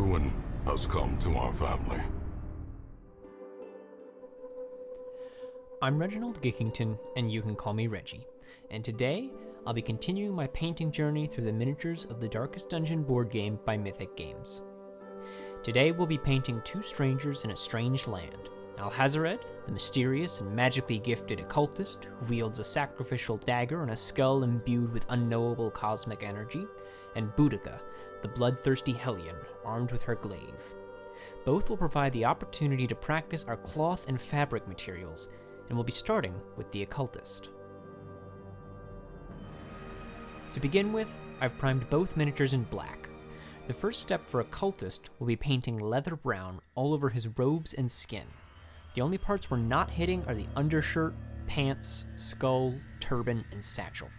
ruin has come to our family. I'm Reginald Gickington, and you can call me Reggie, and today I'll be continuing my painting journey through the miniatures of the Darkest Dungeon board game by Mythic Games. Today we'll be painting two strangers in a strange land: Alhazred, the mysterious and magically gifted occultist who wields a sacrificial dagger and a skull imbued with unknowable cosmic energy, and Boudica, the bloodthirsty Hellion, armed with her glaive. Both will provide the opportunity to practice our cloth and fabric materials, and we'll be starting with the Occultist. To begin with, I've primed both miniatures in black. The first step for Occultist will be painting leather brown all over his robes and skin. The only parts we're not hitting are the undershirt, pants, skull, turban, and satchel.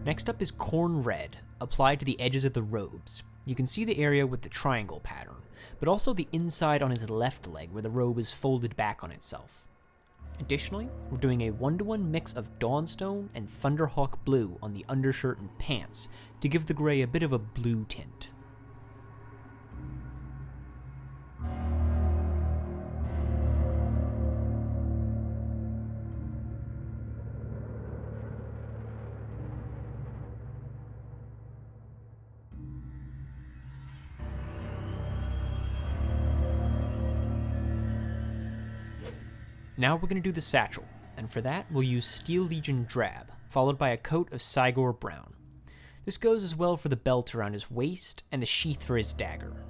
Next up is corn red, applied to the edges of the robes. You can see the area with the triangle pattern, but also the inside on his left leg where the robe is folded back on itself. Additionally, we're doing a 1-to-1 mix of Dawnstone and Thunderhawk blue on the undershirt and pants to give the gray a bit of a blue tint. Now we're going to do the satchel, and for that we'll use Steel Legion Drab, followed by a coat of Cygor Brown. This goes as well for the belt around his waist and the sheath for his dagger.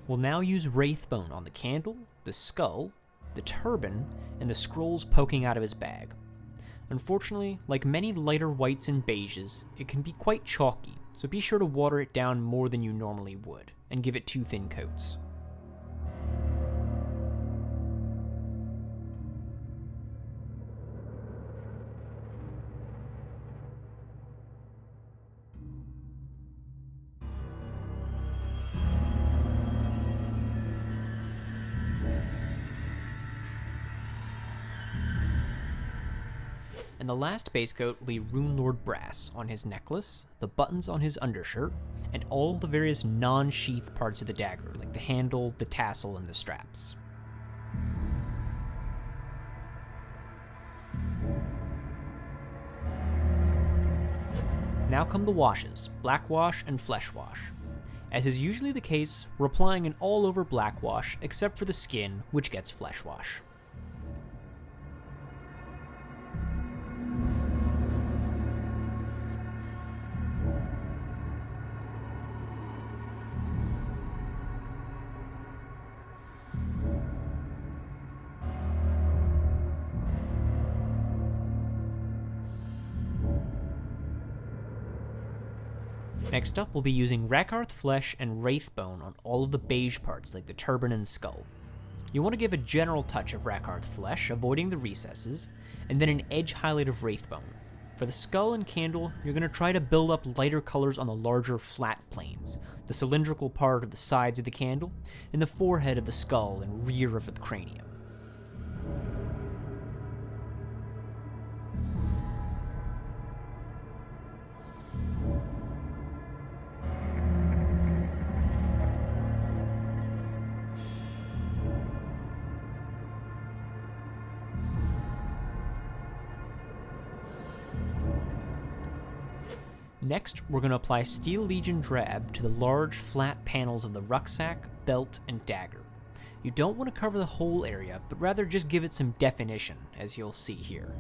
We'll now use Wraithbone on the candle, the skull, the turban, and the scrolls poking out of his bag. Unfortunately, like many lighter whites and beiges, it can be quite chalky, so be sure to water it down more than you normally would, and give it 2 thin coats. And the last base coat will be Runelord Brass on his necklace, the buttons on his undershirt, and all the various non-sheath parts of the dagger, like the handle, the tassel, and the straps. Now come the washes, Black Wash and Flesh Wash. As is usually the case, we're applying an all-over Black Wash, except for the skin, which gets Flesh Wash. Next up, we'll be using Rakarth Flesh and Wraithbone on all of the beige parts, like the turban and skull. You want to give a general touch of Rakarth Flesh, avoiding the recesses, and then an edge highlight of Wraithbone. For the skull and candle, you're going to try to build up lighter colors on the larger flat planes, the cylindrical part of the sides of the candle, and the forehead of the skull and rear of the cranium. Next, we're going to apply Steel Legion Drab to the large, flat panels of the rucksack, belt, and dagger. You don't want to cover the whole area, but rather just give it some definition, as you'll see here.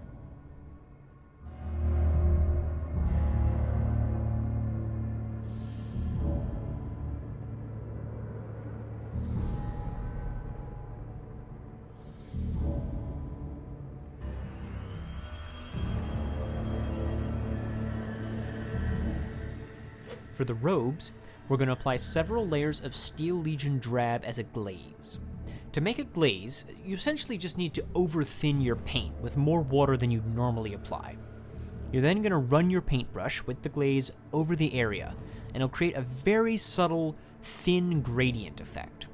For the robes, we're going to apply several layers of Steel Legion drab as a glaze. To make a glaze, you essentially just need to over-thin your paint with more water than you'd normally apply. You're then going to run your paintbrush with the glaze over the area, and it'll create a very subtle, thin gradient effect.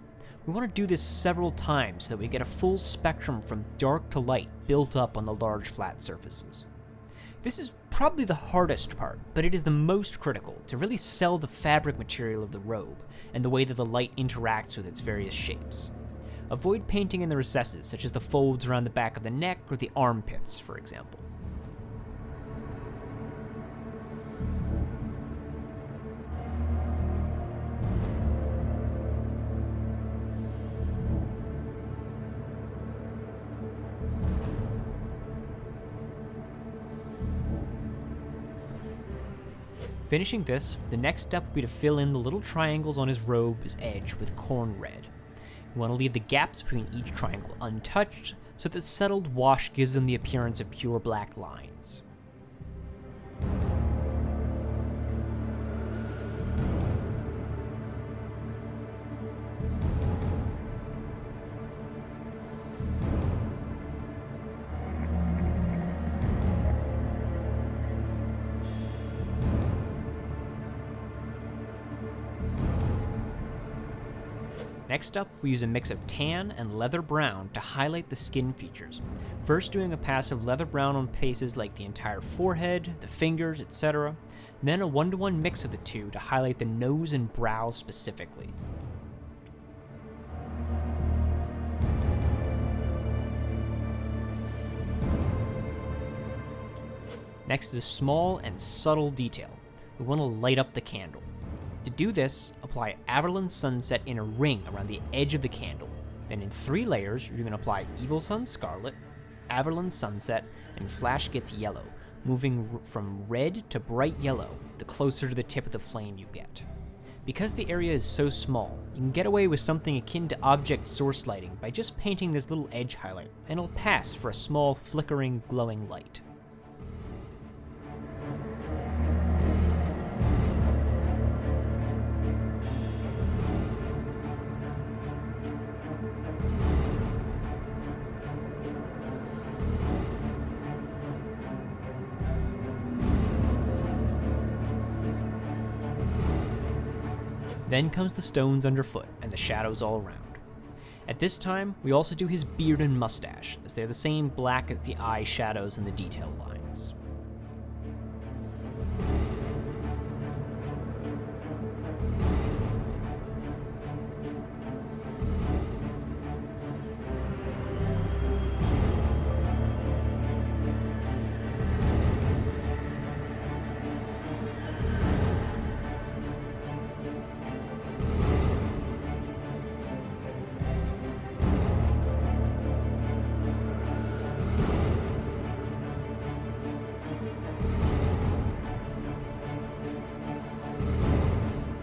We want to do this several times so that we get a full spectrum from dark to light built up on the large flat surfaces. This is probably the hardest part, but it is the most critical to really sell the fabric material of the robe and the way that the light interacts with its various shapes. Avoid painting in the recesses, such as the folds around the back of the neck or the armpits, for example. Finishing this, the next step will be to fill in the little triangles on his robe's edge with corn red. You want to leave the gaps between each triangle untouched, so that the settled wash gives them the appearance of pure black lines. Next up, we use a mix of tan and leather brown to highlight the skin features, first doing a pass of leather brown on places like the entire forehead, the fingers, etc., then a 1-to-1 mix of the two to highlight the nose and brow specifically. Next is a small and subtle detail. We want to light up the candle. To do this, apply Averland Sunset in a ring around the edge of the candle. Then in 3 layers, you're going to apply Evil Sun Scarlet, Averland Sunset, and Flash Gets Yellow, moving from red to bright yellow the closer to the tip of the flame you get. Because the area is so small, you can get away with something akin to object source lighting by just painting this little edge highlight, and it'll pass for a small flickering, glowing light. Then comes the stones underfoot and the shadows all around. At this time, we also do his beard and mustache, as they're the same black as the eye shadows and the detail lines.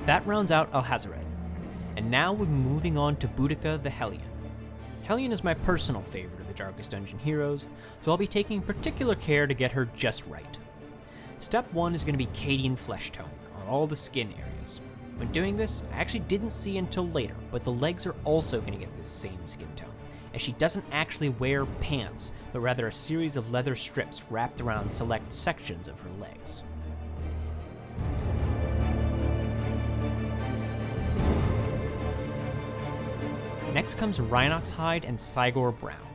That rounds out Alhazred, and now we're moving on to Boudica the Hellion. Hellion is my personal favorite of the Darkest Dungeon heroes, so I'll be taking particular care to get her just right. Step 1 is going to be Cadian flesh tone on all the skin areas. When doing this, I actually didn't see until later, but the legs are also going to get this same skin tone, as she doesn't actually wear pants, but rather a series of leather strips wrapped around select sections of her legs. Next comes Rhinox Hide and Cygor Brown.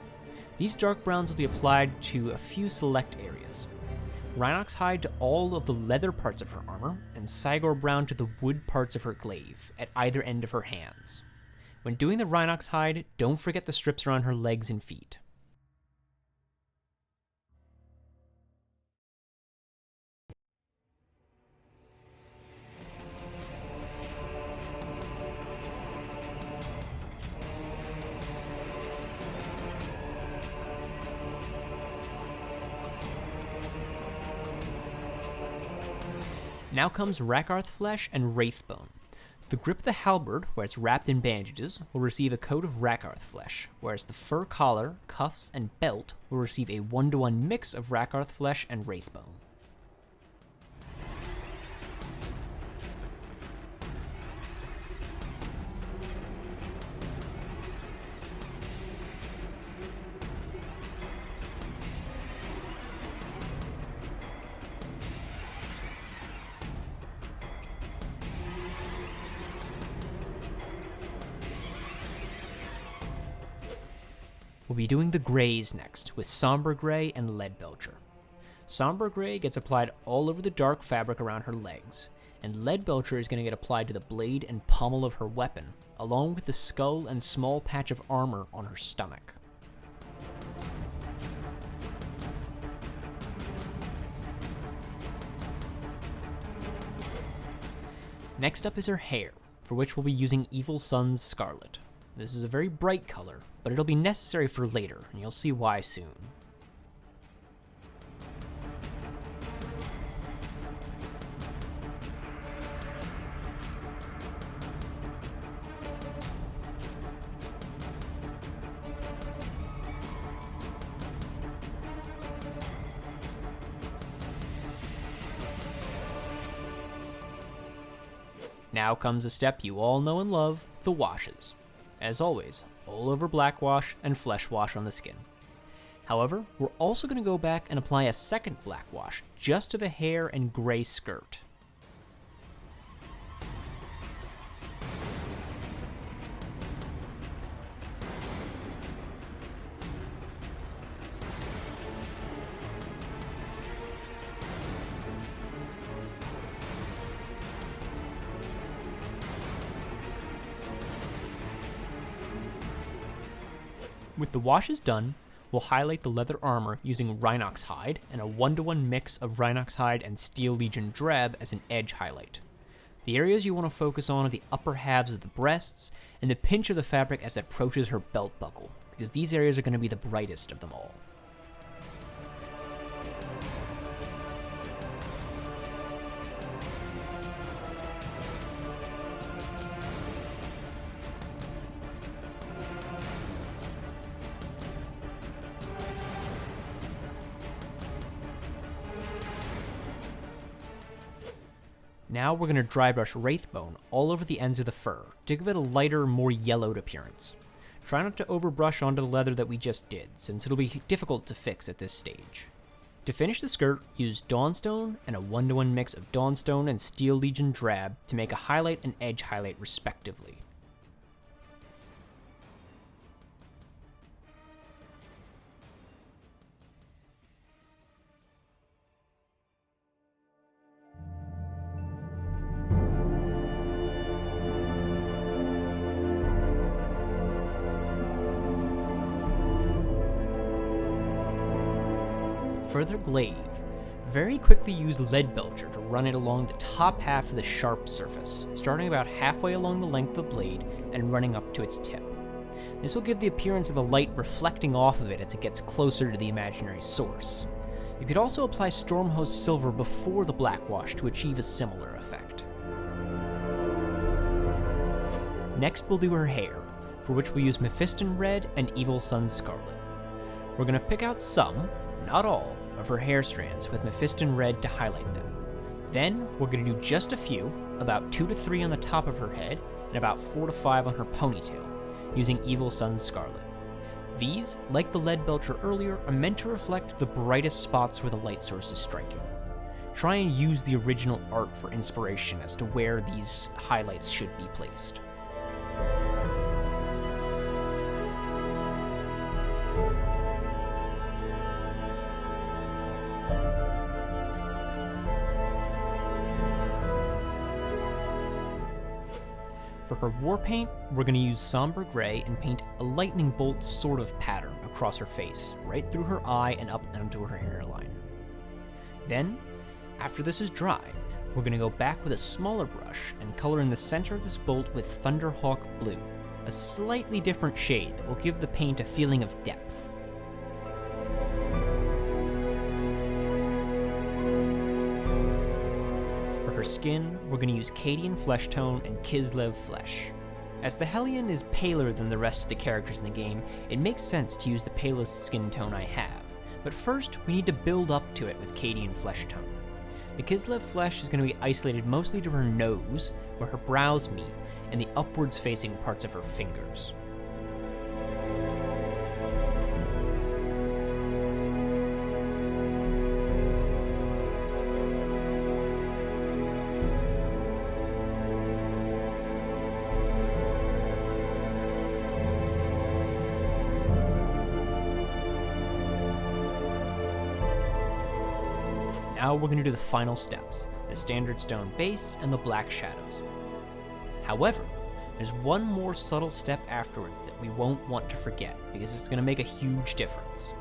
These dark browns will be applied to a few select areas. Rhinox Hide to all of the leather parts of her armor, and Cygor Brown to the wood parts of her glaive, at either end of her hands. When doing the Rhinox Hide, don't forget the strips around her legs and feet. Now comes Rakarth Flesh and Wraithbone. The grip of the halberd, where it's wrapped in bandages, will receive a coat of Rakarth Flesh, whereas the fur collar, cuffs, and belt will receive a 1-to-1 mix of Rakarth Flesh and Wraithbone. We'll be doing the grays next, with Somber Gray and Lead Belcher. Somber Gray gets applied all over the dark fabric around her legs, and Lead Belcher is going to get applied to the blade and pommel of her weapon, along with the skull and small patch of armor on her stomach. Next up is her hair, for which we'll be using Evil Sun's Scarlet. This is a very bright color, but it'll be necessary for later, and you'll see why soon. Now comes a step you all know and love, the washes. As always, all over black wash and flesh wash on the skin. However, we're also going to go back and apply a second black wash just to the hair and gray skirt. With the washes done, we'll highlight the leather armor using Rhinox Hide and a 1-to-1 mix of Rhinox Hide and Steel Legion Drab as an edge highlight. The areas you want to focus on are the upper halves of the breasts and the pinch of the fabric as it approaches her belt buckle, because these areas are going to be the brightest of them all. Now we're going to dry brush Wraithbone all over the ends of the fur to give it a lighter, more yellowed appearance. Try not to overbrush onto the leather that we just did, since it'll be difficult to fix at this stage. To finish the skirt, use Dawnstone and a 1-to-1 mix of Dawnstone and Steel Legion Drab to make a highlight and edge highlight respectively. For their glaive, very quickly use Lead Belcher to run it along the top half of the sharp surface, starting about halfway along the length of the blade and running up to its tip. This will give the appearance of the light reflecting off of it as it gets closer to the imaginary source. You could also apply Stormhost Silver before the black wash to achieve a similar effect. Next we'll do her hair, for which we use Mephiston Red and Evil Sun Scarlet. We're going to pick out some, not all, of her hair strands with Mephiston Red to highlight them. Then we're going to do just a few, about 2 to 3 on the top of her head and about 4 to 5 on her ponytail, using Evil Sun Scarlet. These, like the Lead Belcher earlier, are meant to reflect the brightest spots where the light source is striking. Try and use the original art for inspiration as to where these highlights should be placed. For her war paint, we're going to use Somber Gray and paint a lightning bolt sort of pattern across her face, right through her eye and up onto her hairline. Then, after this is dry, we're going to go back with a smaller brush and color in the center of this bolt with Thunderhawk Blue, a slightly different shade that will give the paint a feeling of depth. For her skin, we're going to use Cadian Flesh Tone and Kislev Flesh. As the Hellion is paler than the rest of the characters in the game, it makes sense to use the palest skin tone I have, but first we need to build up to it with Cadian Flesh Tone. The Kislev Flesh is going to be isolated mostly to her nose, where her brows meet, and the upwards facing parts of her fingers. now we're going to do the final steps, the standard stone base and the black shadows. However, there's one more subtle step afterwards that we won't want to forget, because it's going to make a huge difference.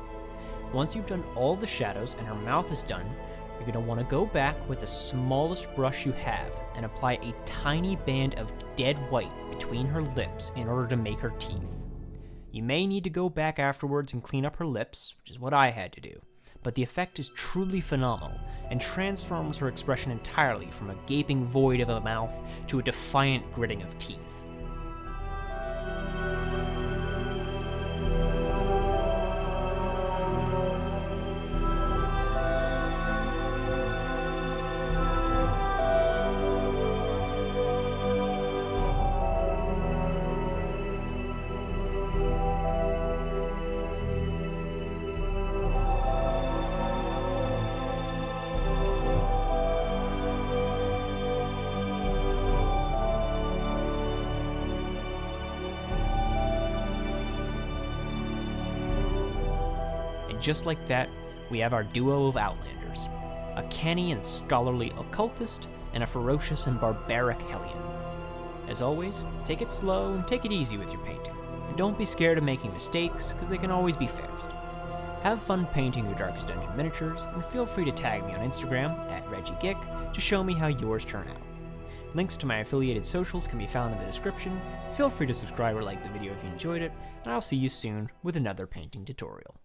Once you've done all the shadows and her mouth is done, you're going to want to go back with the smallest brush you have and apply a tiny band of dead white between her lips in order to make her teeth. You may need to go back afterwards and clean up her lips, which is what I had to do, but the effect is truly phenomenal and transforms her expression entirely from a gaping void of a mouth to a defiant gritting of teeth. Just like that, we have our duo of Outlanders, a canny and scholarly Occultist, and a ferocious and barbaric Hellion. As always, take it slow and take it easy with your painting, and don't be scared of making mistakes, because they can always be fixed. Have fun painting your Darkest Dungeon miniatures, and feel free to tag me on Instagram, @ReggieGick, to show me how yours turn out. Links to my affiliated socials can be found in the description. Feel free to subscribe or like the video if you enjoyed it, and I'll see you soon with another painting tutorial.